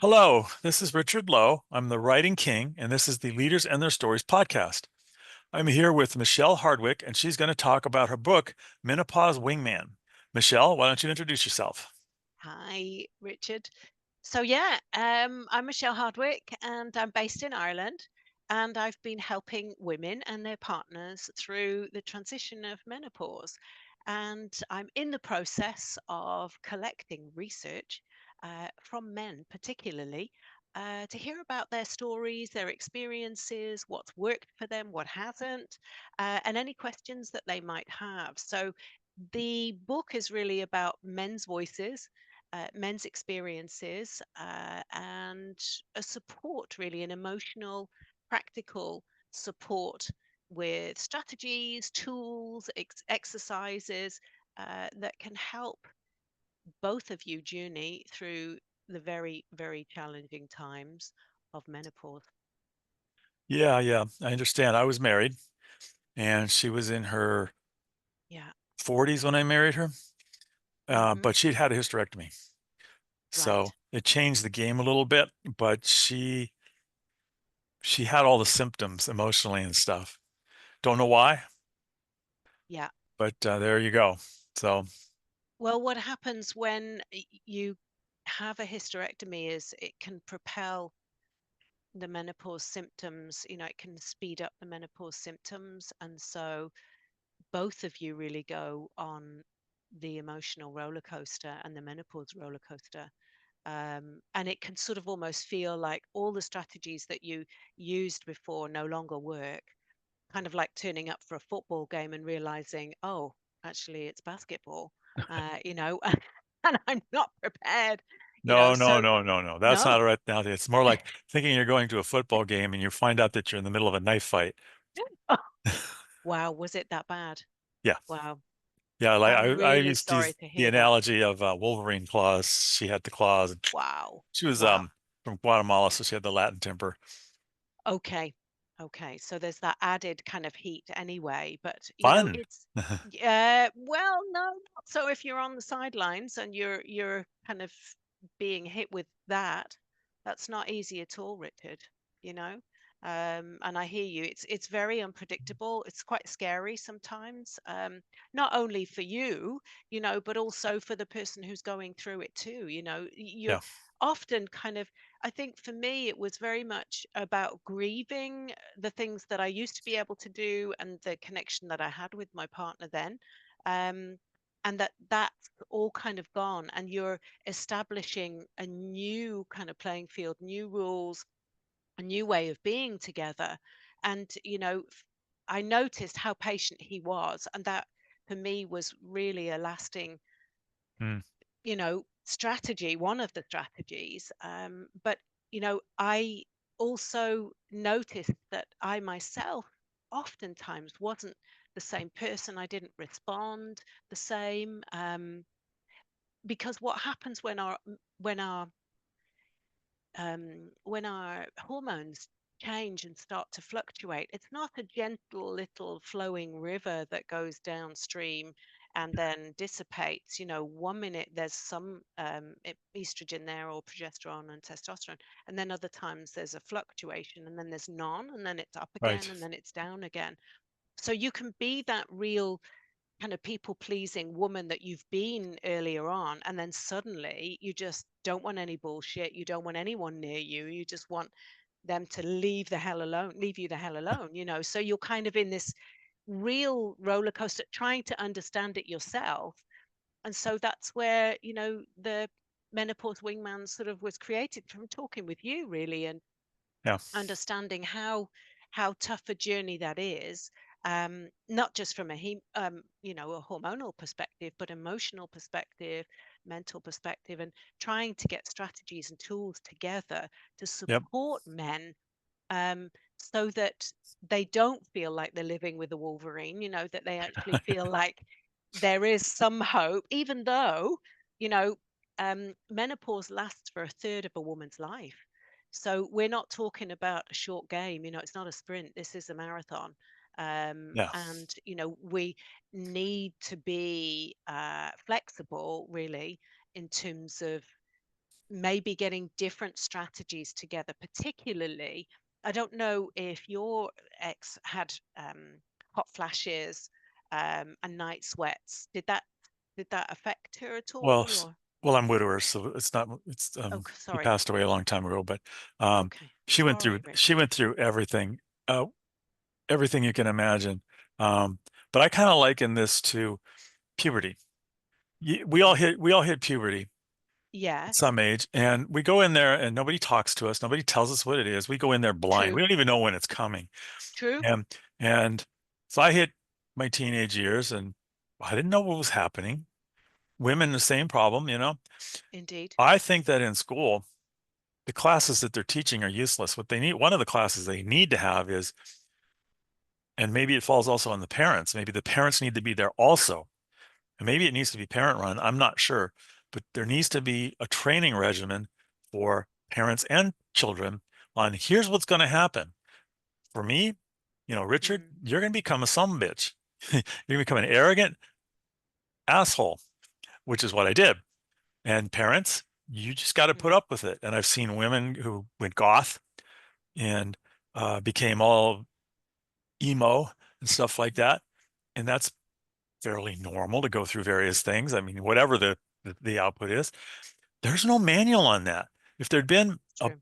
Hello, this is Richard Lowe. I'm the Writing King, and this is the Leaders and Their Stories podcast. I'm here with Michelle Hardwick, and she's going to talk about her book, Menopause Wingman. Michelle, why don't you introduce yourself? Hi, Richard. I'm Michelle Hardwick and I'm based in Ireland. And I've been helping women and their partners through the transition of menopause. And I'm in the process of collecting research from men, particularly, to hear about their stories, their experiences, what's worked for them, what hasn't, and any questions that they might have. So the book is really about men's voices, men's experiences, and a support, really, an emotional, practical support with strategies, tools, exercises that can help both of you journey through the very, very challenging times of menopause. Yeah, I understand. I was married, and she was in her Yeah. 40s when I married her, Hmm. but she'd had a hysterectomy. So Right. it changed the game a little bit, but she had all the symptoms emotionally and stuff. Don't know why, Yeah. but there you go. So, Well, what happens when you have a hysterectomy is it can propel the menopause symptoms, it can speed up the menopause symptoms. And so both of you really go on the emotional roller coaster and the menopause roller coaster. And it can sort of almost feel like all the strategies that you used before no longer work, kind of like turning up for a football game and realizing, oh, actually, it's basketball, and I'm not prepared, no, no, so no, no, no. That's no. not right now. It's more like thinking you're going to a football game and you find out that you're in the middle of a knife fight. Wow, was it that bad? Yeah. Wow. Yeah. Like I'm I really used to sorry use to the hear that. analogy of Wolverine claws. She had the claws. And Wow. she was Wow. from Guatemala, so she had the Latin temper. Okay. Okay. So there's that added kind of heat anyway. But, Fun. it's, well, no, not so if you're on the sidelines and you're kind of being hit with that, that's not easy at all, Richard, you know? And I hear you. It's very unpredictable. It's quite scary sometimes. Not only for you, but also for the person who's going through it too. You're Yeah. often kind of, I think for me, it was very much about grieving the things that I used to be able to do and the connection that I had with my partner then. Um, and that's all kind of gone, and you're establishing a new kind of playing field, new rules, a new way of being together. And, I noticed how patient he was. And that for me was really a lasting Mm. strategy, one of the strategies. But, I also noticed that I myself oftentimes wasn't the same person. I didn't respond the same. Because what happens when our hormones change and start to fluctuate, it's not a gentle little flowing river that goes downstream and then dissipates. 1 minute there's some estrogen there, or progesterone and testosterone, and then other times there's a fluctuation, and then there's none, and then it's up again, Right. and then it's down again. So you can be that real kind of people pleasing woman that you've been earlier on, and then suddenly you just don't want any bullshit, you don't want anyone near you, you just want them to leave you the hell alone. So you're kind of in this real roller coaster trying to understand it yourself. And so that's where, the menopause wingman sort of was created, from talking with you, really, and Yeah. understanding how tough a journey that is, not just from a hormonal perspective, but emotional perspective, mental perspective, and trying to get strategies and tools together to Yep. support men, so that they don't feel like they're living with a Wolverine, that they actually feel like there is some hope, even though, you know, menopause lasts for a third of a woman's life. So we're not talking about a short game, it's not a sprint, this is a marathon. Yeah. And, we need to be flexible, really, in terms of maybe getting different strategies together, particularly. I don't know if your ex had hot flashes and night sweats. Did that affect her at Well, all? Or well, I'm widower, so it's not. oh, He sorry. passed away a long time ago, but um, Okay, she went sorry, through she Richard. went through everything, everything you can imagine. But I kind of liken this to puberty. Mm. We all hit puberty at Yes, some age, and we go in there and nobody talks to us, nobody tells us what it is. We go in there blind. true, We don't even know when it's coming. true, And and so I hit my teenage years, and I didn't know what was happening. Women, the same problem, you know. indeed. I think that in school, the classes that they're teaching are useless. What they need, one of the classes they need to have is, and maybe it falls also on the parents. Maybe the parents need to be there also. And maybe it needs to be parent run. I'm not sure, but there needs to be a training regimen for parents and children on here's what's going to happen. For me, Richard, Mm, you're going to become a some bitch. You're going to become an arrogant asshole, which is what I did. And parents, you just got to put mm, up with it. And I've seen women who went goth and became all emo and stuff like that. And that's fairly normal to go through various things. I mean, whatever the output is, there's no manual on that. If there'd been a, true.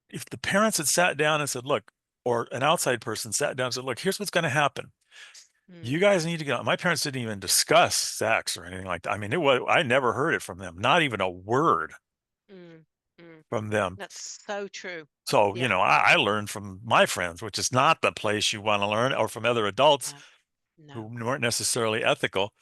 if the parents had sat down and said, look, or an outside person sat down and said, look, here's what's going to happen. You Mm, guys need to go. My parents didn't even discuss sex or anything like that. I mean, I never heard it from them, not even a word mm, mm. from them. That's so true. So, Yeah, I learned from my friends, which is not the place you want to learn, or from other adults no, who no, weren't necessarily ethical.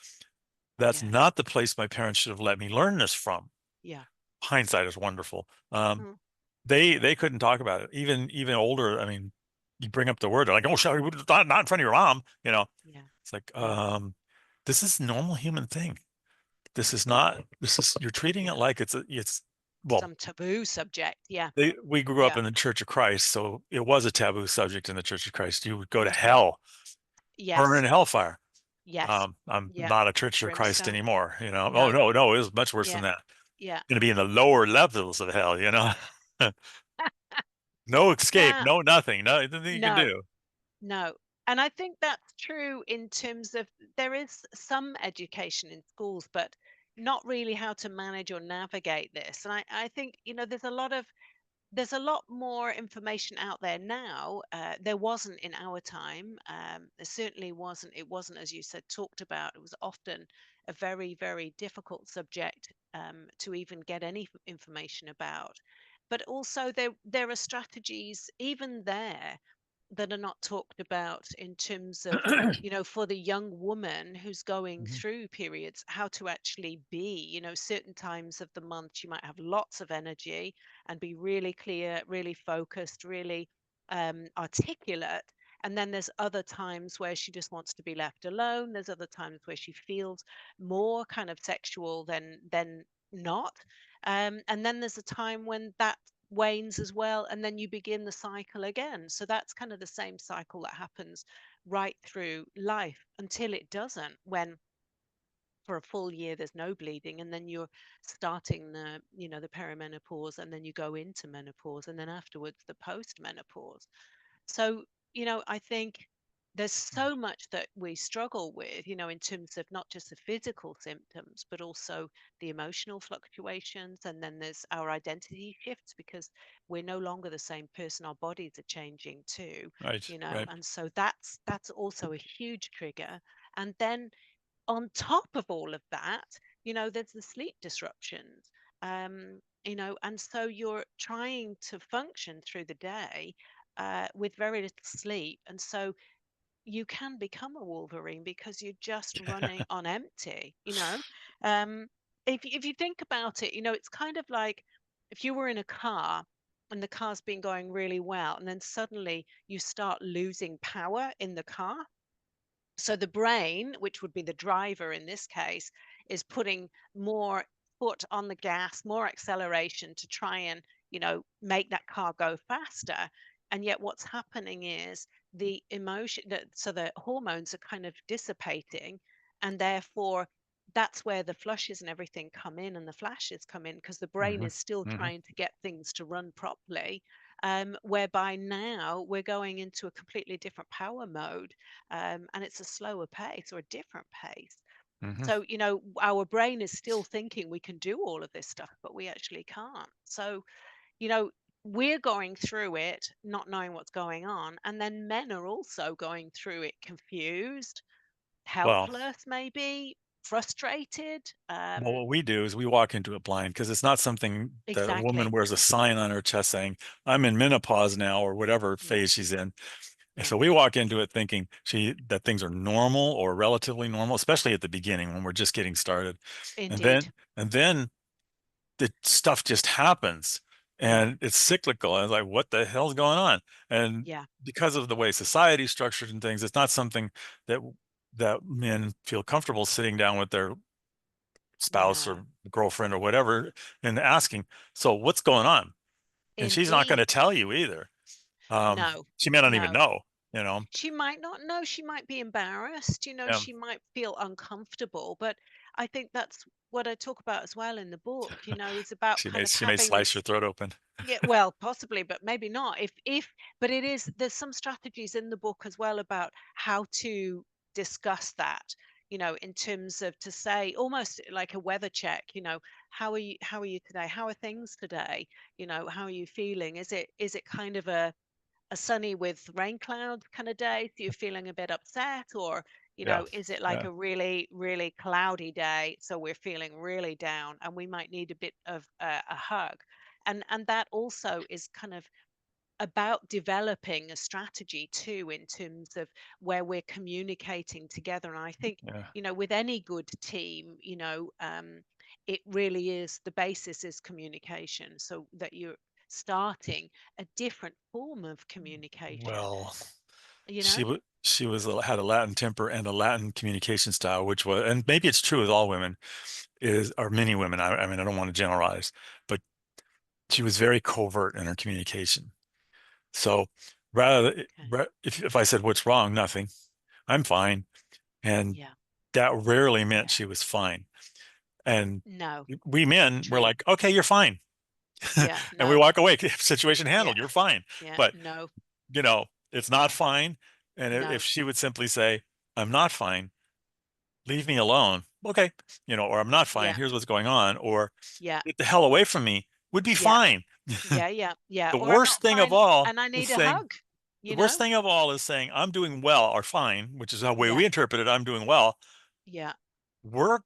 That's yes, not the place my parents should have let me learn this from. yeah. Hindsight is wonderful. Mm, They couldn't talk about it. Even older, I mean, you bring up the word, they're like, oh, sorry, not in front of your mom. yeah, It's like, yeah, this is a normal human thing. This is not. This is you're treating it yeah. like it's. Well, Some taboo subject. Yeah, we grew up yeah. in the Church of Christ, so it was a taboo subject in the Church of Christ. You would go to Mm, hell, burn yes, in hellfire. yes. I'm Yeah. not a Church of Christ Brimstone. anymore. Oh No. no, no, it was much worse than Yeah, that. yeah. Going to be in the lower levels of hell. No escape, Now, no nothing, no nothing you can no, do. no. And I think that's true in terms of there is some education in schools, but not really how to manage or navigate this. And I think, there's a lot more information out there now. There wasn't in our time. There certainly wasn't. It wasn't, as you said, talked about. It was often a very, very difficult subject to even get any information about. But also, there are strategies even there that are not talked about in terms of, for the young woman who's going Mhm. through periods, how to actually be, certain times of the month, she might have lots of energy and be really clear, really focused, really articulate. And then there's other times where she just wants to be left alone. There's other times where she feels more kind of sexual than not. And then there's a time when that wanes as well, and then you begin the cycle again. So that's kind of the same cycle that happens right through life until it doesn't, when for a full year there's no bleeding, and then you're starting the perimenopause, and then you go into menopause, and then afterwards the postmenopause. So, I think there's so much that we struggle with, in terms of not just the physical symptoms, but also the emotional fluctuations. And then there's our identity shifts because we're no longer the same person. Our bodies are changing too, Right, right. and so that's also a huge trigger. And then on top of all of that, there's the sleep disruptions. And so you're trying to function through the day with very little sleep. And so you can become a Wolverine because you're just running on empty, Um, if you think about it, it's kind of like if you were in a car and the car's been going really well, and then suddenly you start losing power in the car. So the brain, which would be the driver in this case, is putting more foot on the gas, more acceleration to try and, make that car go faster. And yet what's happening is so the hormones are kind of dissipating, and therefore that's where the flushes and everything come in and the flashes come in, because the brain Hmm. is still Hmm. trying to get things to run properly. Whereby now we're going into a completely different power mode, and it's a slower pace or a different pace. Hmm. So, our brain is still thinking we can do all of this stuff, but we actually can't. So, you know, we're going through it not knowing what's going on. And then men are also going through it confused, Well, helpless, maybe frustrated. well, what we do is we walk into it blind because it's not something that a woman Exactly. wears a sign on her chest saying, "I'm in menopause now," or whatever Yeah. phase she's in. And Yeah. so we walk into it thinking that things are normal or relatively normal, especially at the beginning when we're just getting started. And Indeed. then the stuff just happens Yeah. and it's cyclical. And it's like, what the hell's going on? And Yeah. because of the way society's structured and things, it's not something that men feel comfortable sitting down with their spouse No. or girlfriend or whatever and asking, so what's going on? And she's not going to Indeed. tell you either. No. She may not even No. know, you know. She might not know, she might be embarrassed, Um, she might feel uncomfortable, but I think that's what I talk about as well in the book, is about kind of she may having slice this. your throat open. Yeah, well, possibly, but maybe not. If but it is, there's some strategies in the book as well about how to discuss that, in terms of, to say, almost like a weather check, how are you today? How are things today? How are you feeling? Is it kind of a sunny with rain clouds kind of day, so you're feeling a bit upset, or Yeah, is it like yeah. a really really cloudy day, so we're feeling really down and we might need a bit of a hug. And that also is kind of about developing a strategy too, in terms of where we're communicating together. And I think, Yeah. with any good team, it really is, the basis is communication, so that you're starting a different form of communication, Well, you know she was had a Latin temper and a Latin communication style, which was, and maybe it's true with all women, is or many women. I mean, I don't want to generalize, but she was very covert in her communication. So Okay. if I said what's wrong, nothing, I'm fine, and Yeah. that rarely meant Yeah. she was fine. And No. we men were True. like, okay, you're fine, Yeah. and we No. walk away. Situation Yeah. handled. You're fine, Yeah. but No. it's not No. fine. And if No. she would simply say, I'm not fine, leave me alone. Okay. Or I'm not fine. Yeah. Here's what's going on. Or Yeah. get the hell away from me would be Yeah. fine. Yeah. Yeah. Yeah. The Or I'm worst not thing of fine all and I is need a saying, hug, the you worst know? thing of all is saying, I'm doing well or fine, which is the way Yeah. we interpret it. I'm doing well. Yeah. We're,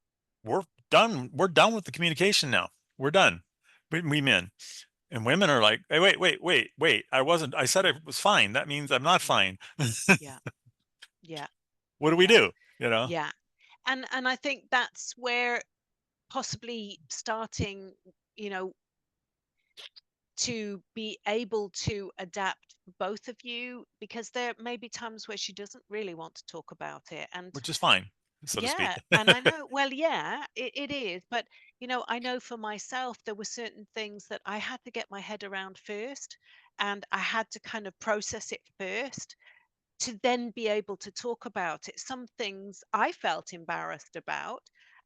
we're done. We're done with the communication now. We're done. We men and women are like, hey, wait. I said I Yeah. was fine. That means I'm not Yeah. fine. Yeah. Yeah. What do we Yeah. do? You know? Yeah. And I think that's where, possibly starting, you know, to be able to adapt for both of you, because there may be times where she doesn't really want to talk about it. And Which is fine, so to yeah, speak. and I know, well, yeah, it is. But, I know for myself, there were certain things that I had to get my head around first, and I had to kind of process it first, to then be able to talk about it. Some things I felt embarrassed about,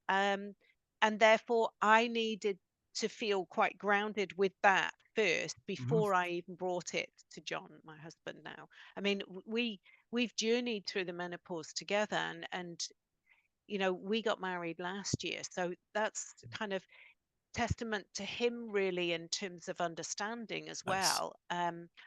um, and therefore I needed to feel quite grounded with that first Mhm. before I even brought it to John, my husband now. I mean, we've journeyed through the menopause together, and we got married last year, so that's kind of testament to him, really, in terms of understanding as Nice. well.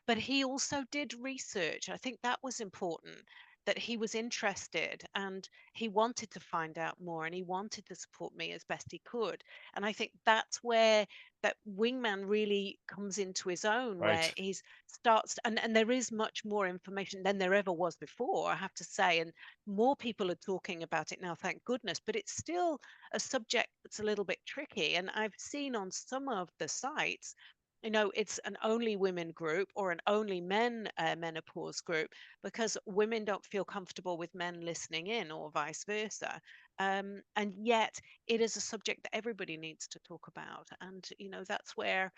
But he also did research. I think that was important, that he was interested and he wanted to find out more and he wanted to support me as best he could. And I think that's where that wingman really comes into his own, where Right. he's starts, and there is much more information than there ever was before, I have to say. And more people are talking about it now, thank goodness, but it's still a subject that's a little bit tricky. And I've seen on some of the sites, it's an only women group or an only men menopause group, because women don't feel comfortable with men listening in, or vice versa. And yet it is a subject that everybody needs to talk about. And, that's where,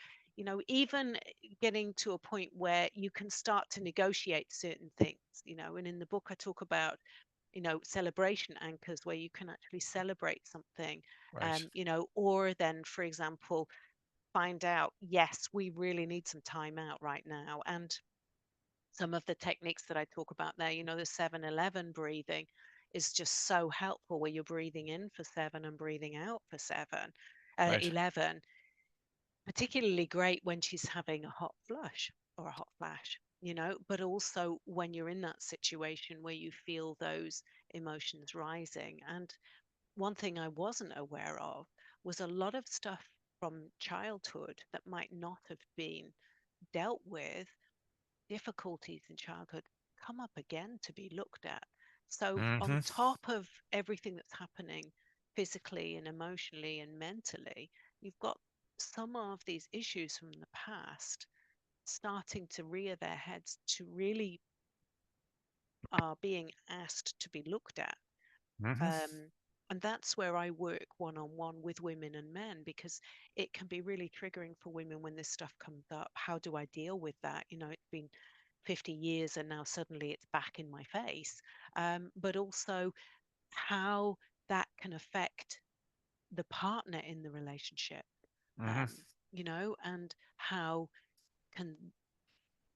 even getting to a point where you can start to negotiate certain things, and in the book I talk about celebration anchors where you can actually celebrate something, Right. or then, for example, find out, yes, we really need some time out right now. And some of the techniques that I talk about there, the 7-11 breathing is just so helpful, where you're breathing in for 7 and breathing out for Right. 11. Particularly great when she's having a hot flush or a hot flash, but also when you're in that situation where you feel those emotions rising. And one thing I wasn't aware of was a lot of stuff from childhood that might not have been dealt with, difficulties in childhood, come up again to be looked at. So, on Hmm. top of everything that's happening physically and emotionally and mentally, you've got some of these issues from the past starting to rear their heads, to really are being asked to be looked at. Hmm. Um, and that's where I work one on one with women and men, because it can be really triggering for women when this stuff comes up. How do I deal with that? It's been 50 years and now suddenly it's back in my face. But also how that can affect the partner in the relationship, Hmm. um, and can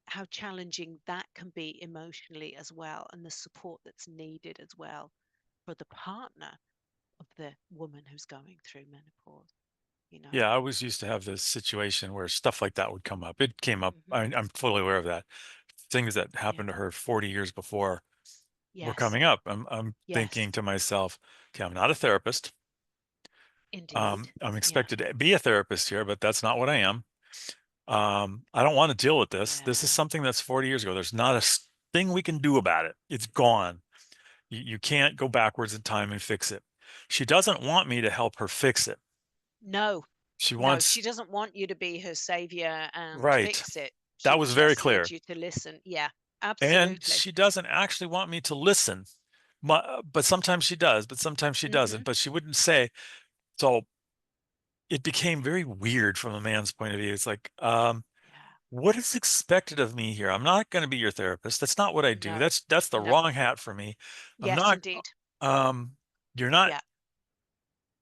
how challenging that can be emotionally as well, and the support that's needed as well for the partner of the woman who's going through menopause, you know. Yeah, I was used to have this situation where stuff like that would come up. It came up. Hmm. I'm fully aware of that. Things that Yeah. happened to her 40 years before were Yes. coming up. I'm Yes. thinking to myself, okay, I'm not a therapist. Indeed. I'm Yeah. expected to be a therapist here, but that's not what I am. I don't want to deal with this. This is Yeah. something that's 40 years ago. There's not a thing we can do about it. It's gone. You can't go backwards in time and fix it. She doesn't want me to help her fix it. No. She No, she wants, doesn't want you to be her savior and right. fix it. That She was very just needs clear. you to listen. Yeah. And Absolutely. she doesn't actually want me to listen. But sometimes she does, but sometimes she Hmm. doesn't. But she wouldn't say. So it became very weird from a man's point of view. It's like, Yeah. what is expected of me here? I'm not going to be your therapist. That's not what I do. No. That's the No. wrong hat for me. I'm Yes, not, indeed. um, you're not Yeah.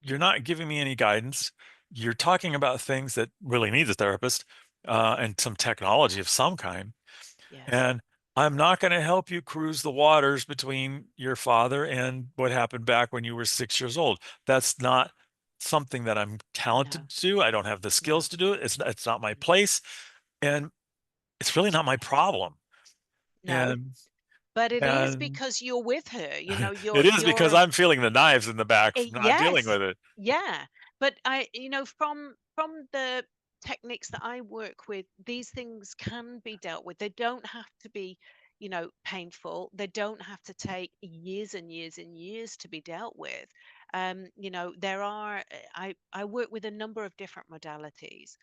you're not giving me any guidance. You're talking about things that really need a therapist, and some technology of some kind. Yes. And I'm not going to help you cruise the waters between your father and what happened back when you were 6 years old. That's not something that I'm talented No. to do. I don't have the skills No. to do it. It's not my No. place, and it's really That's not my right. problem. No. And But it is and because you're with her. it is because You're I'm feeling the knives in the back from not dealing yes, with it. yeah. But from the techniques that I work with, these things can be dealt with. They don't have to be, painful. They don't have to take years and years and years to be dealt with. There are I work with a number of different modalities,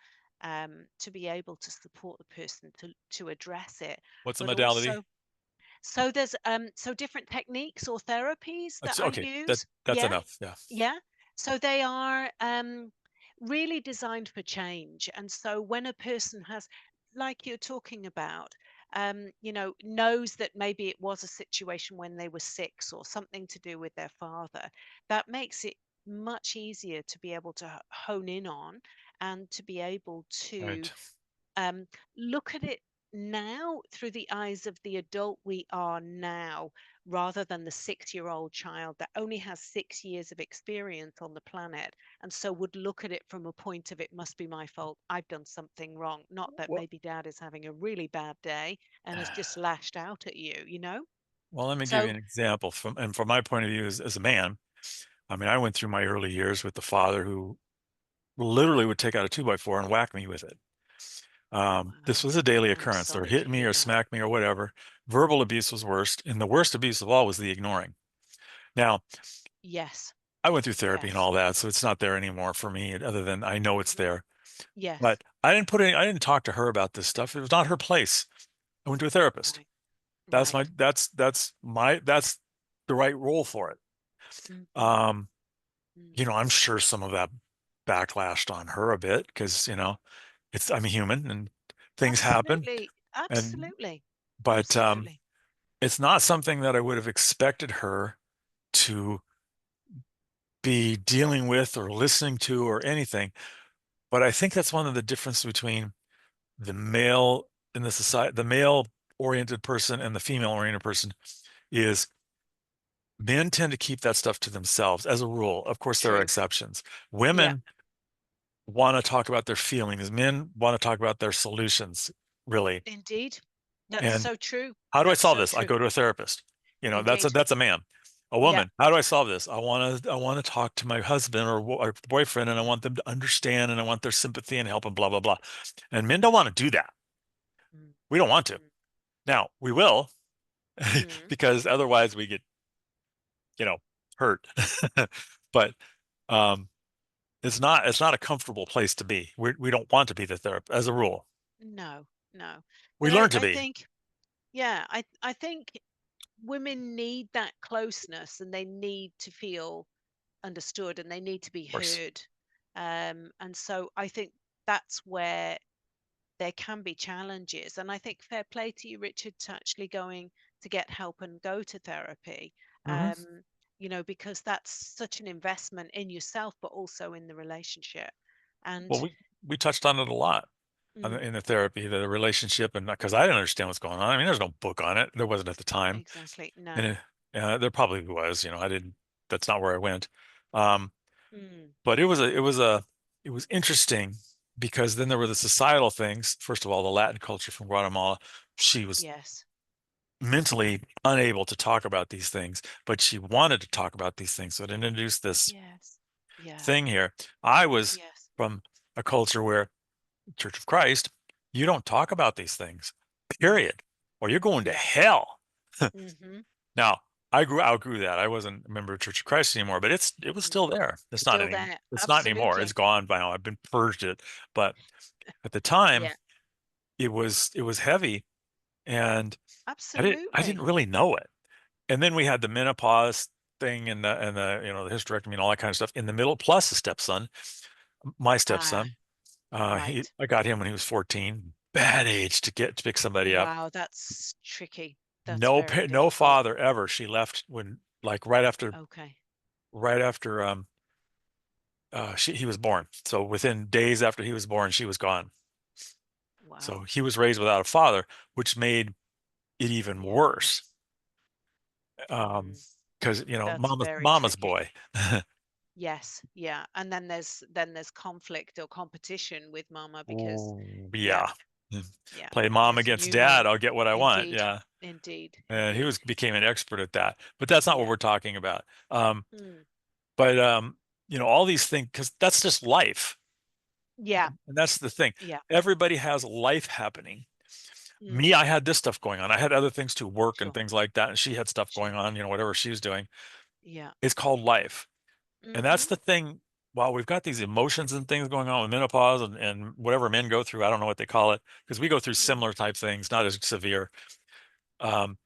to be able to support the person to address it, What's the but modality? also so different techniques or therapies that It's I okay. use. That's Yeah, enough. Yeah. yeah. So they are really designed for change. And so when a person has, like you're talking about, knows that maybe it was a situation when they were 6 or something to do with their father, that makes it much easier to be able to hone in on, and to be able to Right. um, look at it now through the eyes of the adult we are now, rather than the 6-year-old child that only has 6 years of experience on the planet, and so would look at it from a point of, it must be my fault, I've done something wrong, not that Well, maybe dad is having a really bad day and has just lashed out at you. well, let me give you So an example from my point of view as a man. I mean, I went through my early years with the father who literally would take out a 2x4 and whack me with it. This wow, was a daily I'm occurrence, or sorry to hit me hear or that. smack me or whatever. Verbal abuse was worst, and the worst abuse of all was the ignoring. Now, Yes. I went through therapy and Yes. all that, so it's not there anymore for me, other than I know it's Hmm. there. Yes. But I didn't talk to her about this stuff. It was not her place. I went to a therapist. Right. Right. That's the right role for it. Hmm. Um, I'm sure some of that backlashed on her a bit because, I'm a human and things happen. Absolutely. And Absolutely. but Absolutely. it's not something that I would have expected her to be dealing with or listening to or anything. But I think that's one of the differences between the male in the society, the male oriented person and the female oriented person is men tend to keep that stuff to themselves as a rule. Of course, there are True. exceptions. Yeah, Women want to talk about their feelings. Men want to talk about their solutions, really. indeed. That's And so true. how do I That's solve so this? I true. go to a therapist. Indeed. That's a man. A Yeah. woman, how do I solve this? I want to talk to my husband or boyfriend, and I want them to understand, and I want their sympathy and help, and blah blah blah. And men don't want to do that. Mm, We don't want to. mm, Now we will, mm. because otherwise we get, you know, hurt. But um, it's not a comfortable place to be. We don't want to be the therapist as a rule. No, no. We But learn to I be. think, yeah, I think women need that closeness and they need to feel understood and they need to be Of course. heard. And so I think that's where there can be challenges. And I think fair play to you, Richard, to actually going to get help and go to therapy. Hmm. Um, because that's such an investment in yourself, but also in the relationship. Well, And we touched on it a lot mm, in the therapy, the relationship, and because I didn't understand what's going on. I mean, there's no book on it. There wasn't at the time, exactly, and no. there probably was. I didn't. That's not where I went. Um, Mm, but it was interesting because then there were the societal things. First of all, the Latin culture from Guatemala. She was yes, mentally unable to talk about these things, but she wanted to talk about these things. So it introduced this yes, yeah, thing here. I was yes, from a culture where Church of Christ, you don't talk about these things, mm, period, or you're going to yeah, hell. mm-hmm, Now, outgrew that. I wasn't a member of Church of Christ anymore, but it was mm. still there. Still there, It's not anymore. It's absolutely, gone by now. I've been purged it. But at the time, yeah, it was heavy, and I didn't absolutely, really know it. And then we had the menopause thing and the hysterectomy and all that kind of stuff in the middle, plus the stepson, my ah, stepson. right. I got him when he was 14. Bad age to pick somebody up. Wow, that's tricky. That's very No difficult. father ever. She left when, like, Okay. right after he was born. So within days after he was born, she was gone. So Wow. he was raised without a father, which made it even Yeah. worse. Mm, Because that's very mama's tricky. boy. Yes, yeah. And then there's conflict or competition with mama because Ooh, yeah, yeah. yeah. Play mom There's against new dad. mom. I'll get what I want. Indeed. Yeah. Indeed. And he Indeed. became an expert at that. But that's not what Yeah. we're talking about. Um, Mm, but all these things, because that's just life. yeah. And that's the thing. Yeah. Everybody has life happening. Me, Mm, I had this stuff going on. I had other things to work and sure. things like that. And she had stuff going Sure. on, whatever she was doing. Yeah. It's called life. And that's Mm-hmm. the thing. While we've got these emotions and things going on with menopause and whatever men go through, I don't know what they call it, because we go through Mm. similar type things, not as severe. Um,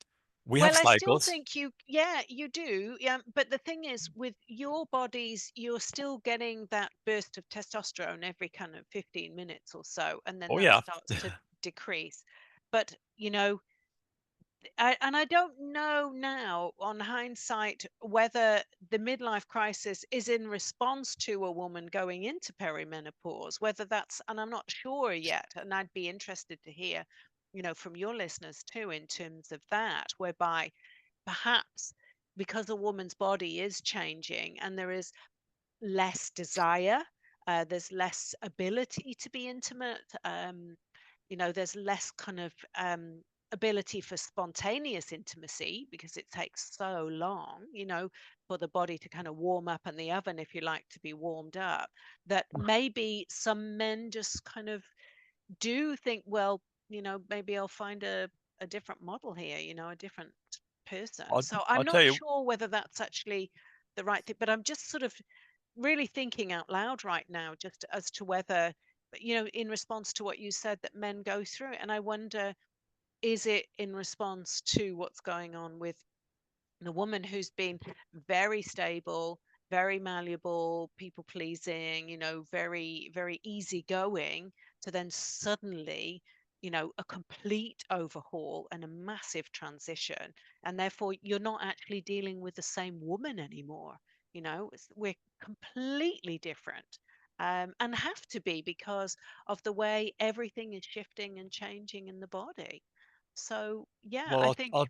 we have Well, I still cycles. think yeah, you do. Yeah, but the thing is, with your bodies, you're still getting that burst of testosterone every kind of 15 minutes or so, and then Oh, that yeah. starts to decrease. But, and I don't know now, on hindsight, whether the midlife crisis is in response to a woman going into perimenopause, whether that's, and I'm not sure yet, and I'd be interested to hear, from your listeners too, in terms of that, whereby perhaps because a woman's body is changing and there is less desire, there's less ability to be intimate, there's less kind of ability for spontaneous intimacy because it takes so long, for the body to kind of warm up and the oven, if you like, to be warmed up, that maybe some men just kind of do think, well, maybe I'll find a different model here, a different person. I'll, So I'll I'm tell not you, sure whether that's actually the right thing, but I'm just sort of really thinking out loud right now, just as to whether, in response to what you said that men go through. And I wonder, is it in response to what's going on with the woman who's been very stable, very malleable, people pleasing, very, very easygoing, to then suddenly a complete overhaul and a massive transition. And therefore, you're not actually dealing with the same woman anymore. We're completely different, and have to be because of the way everything is shifting and changing in the body. So, yeah, Well, I I'll think. I'll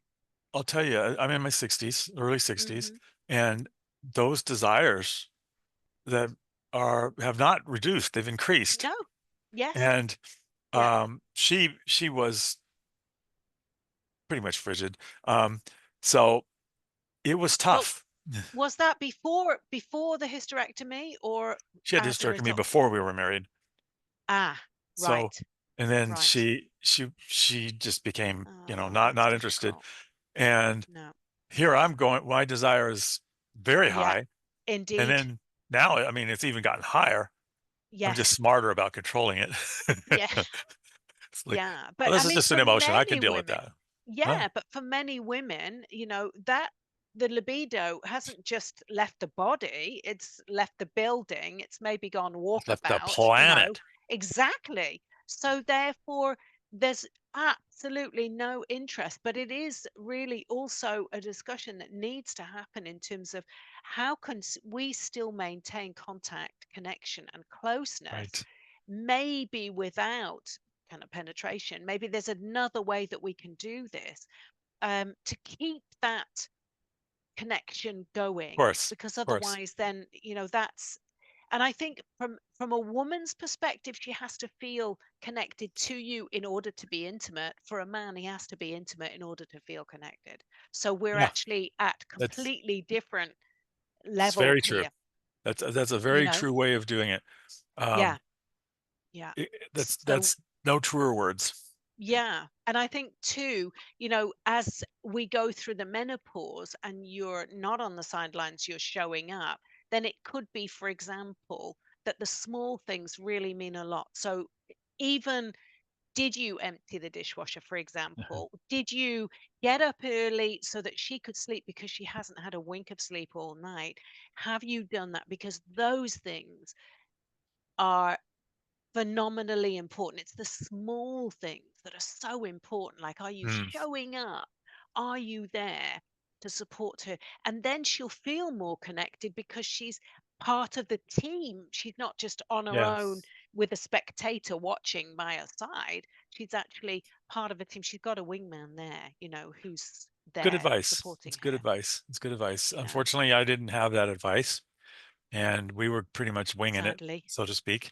I'll tell you, I'm in my 60s, early 60s, Hmm. and those desires that have not reduced, they've increased. No, yes, And yeah. she was pretty much frigid. So it was Well, tough. was that before the hysterectomy or She had as a hysterectomy result? before we were married. Ah, So, right, and then right. she just became, Oh, that's not interested. difficult. And No. here I'm going, my desire is very Yeah, high. And indeed. then now, I mean, it's even gotten higher. I'm just Yes. smarter about controlling it. Yeah. It's like, Yeah. oh, But I this is mean, just an for emotion. I can many deal with women, that. Huh? yeah, but for many women, that the libido hasn't just left the body, it's left the building, it's maybe gone It's left the walkabout, planet. exactly. So therefore, there's absolutely no interest, but it is really also a discussion that needs to happen in terms of how can we still maintain contact, connection, and closeness, Right. maybe without kind of penetration. Maybe there's another way that we can do this, to keep that connection Of going, course. because Of course. otherwise then that's. And I think from a woman's perspective, she has to feel connected to you in order to be intimate. For a man, he has to be intimate in order to feel connected. So we're Yeah. actually at That's completely different it's levels very true. here, That's a you very know true way of doing it. yeah, Um, yeah. So that's no truer words. yeah. And I think too, as we go through the menopause and you're not on the sidelines, you're showing up, then it could be, for example, that the small things really mean a lot. So even, did you empty the dishwasher, for example? Did you get up early so that she could sleep because she hasn't had a wink of sleep all night? Have you done that? Because those things are phenomenally important. It's the small things that are so important. Like, are you Mm, showing up? Are you there to support her? And then she'll feel more connected because she's part of the team. She's not just on her yeah. own with a spectator watching by her side. She's actually part of a team. She's got a wingman there, who's Good there advice. It's supporting good her. advice. It's good advice. Yeah, Unfortunately, I didn't have that advice, and we were pretty much winging it, sadly. so to speak.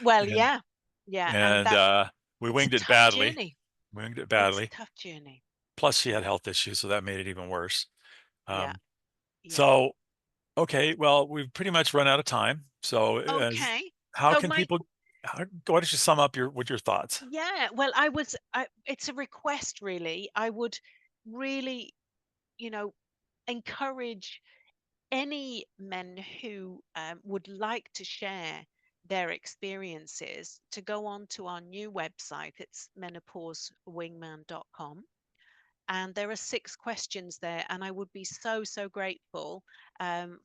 Well, And yeah, yeah. And and we it's a winged it tough badly. journey. Winged it It's a badly. tough journey. Plus, she had health issues, so that made it even worse. Yeah, Um, yeah. so okay, well, we've pretty much run out of time. So, as Okay. how So can my people? Why don't you sum up your thoughts? yeah, well, it's a request really. I would really, you know, encourage any men who would like to share their experiences to go on to our new website. It's menopausewingman.com. And there are 6 questions there, and I would be so, so grateful,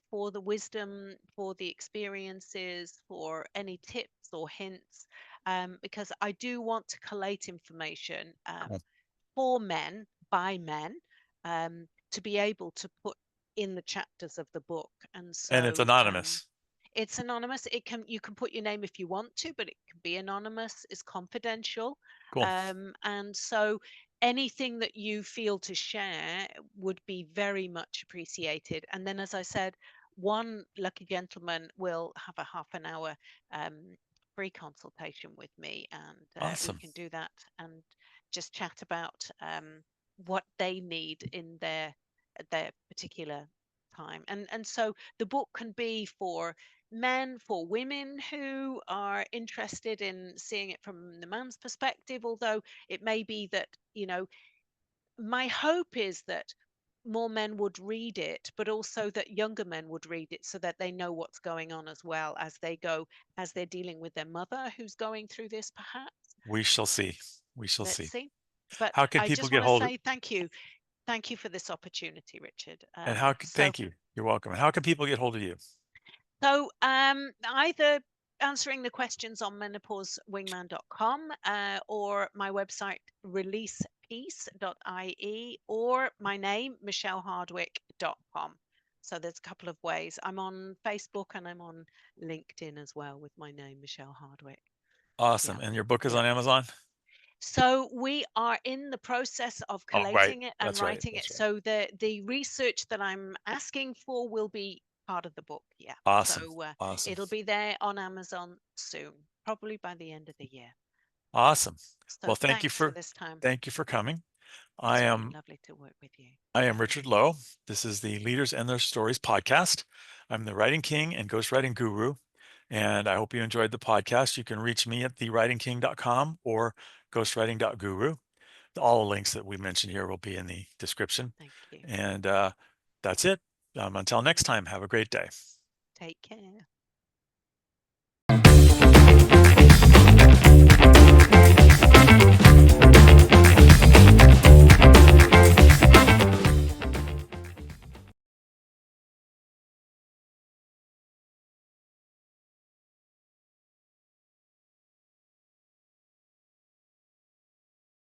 for the wisdom, for the experiences, for any tips or hints, because I do want to collate information, Cool. for men, by men, to be able to put in the chapters of the book. And And it's so, anonymous. it's anonymous. You can put your name if you want to, but it can be anonymous. It's confidential. Cool. And so anything that you feel to share would be very much appreciated. And then, as I said, one lucky gentleman will have a half an hour, um, free consultation with me, and we Awesome. can do that and just chat about, what they need in their particular time. And so the book can be for men, for women who are interested in seeing it from the man's perspective, although it may be that, my hope is that more men would read it, but also that younger men would read it so that they know what's going on as well as they're dealing with their mother who's going through this, perhaps. We shall see. We shall Let's see. see. But How can I people just get want to hold of? say thank you. Thank you for this opportunity, Richard. And So thank you. You're welcome. And how can people get hold of you? So either answering the questions on menopausewingman.com or my website releasepeace.ie or my name michellehardwick.com. So there's a couple of ways. I'm on Facebook and I'm on LinkedIn as well with my name, Michelle Hardwick. Awesome. Yeah. And your book is Yeah. on Amazon? So we are in the process of Oh, right. collating it and That's right. writing it. That's right. So the research that I'm asking for will be part of the book. Yeah. Awesome. So Awesome. it'll be there on Amazon soon, probably by the end of the year. Awesome. Well, So thanks for this time. thank you for coming. I It's been am lovely to work with you. I am Richard Lowe. This is the Leaders and Their Stories podcast. I'm the writing king and ghostwriting guru, and I hope you enjoyed the podcast. You can reach me at thewritingking.com or ghostwriting.guru. All the links that we mentioned here will be in the description. Thank you. And that's it. Until next time, have a great day. Take care.